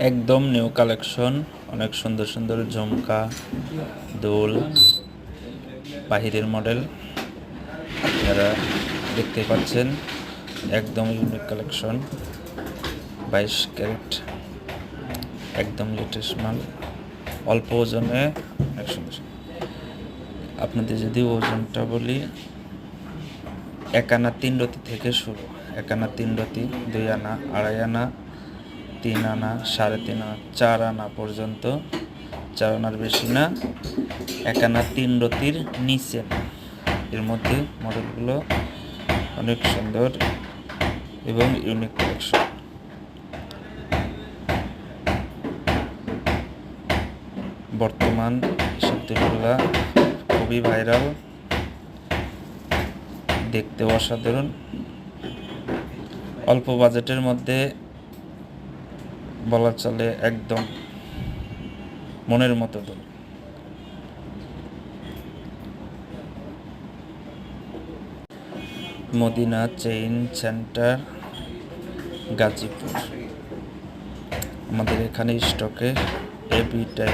একদম new collection, অনেক সুন্দর সুন্দর ঝুমকা, দোল, বাহিরের মডেল আপনারা দেখতে পাচ্ছেন। একদম ইউনিক কালেকশন, 22 ক্যারেট, একদম লেটেস্ট মাল, অল্প ওজনে অনেক সুন্দর। আপনাদের যদি ওজনটা বলি, 1 আনা 3 রতি থেকে শুরু। 1 আনা 3 রতি, 2 আনা, 2.5 আনা, 3 আনা, 3.5 আনা, 4 আনা পর্যন্ত। 4 আনার বেশি না, 1 আনা 3 রতির নিচে না। এর মধ্যে মডেলগুলো অনেক সুন্দর এবং ইউনিক কালেকশন। বর্তমান এসব দুলগুলা খুবই ভাইরাল, দেখতে অসাধারণ, অল্প বাজেটের মধ্যে বলা চলে একদম মনের মতো দুল। Madina chain centre, Gazipur. আমাদের এখানে স্টকে এভরি টাইম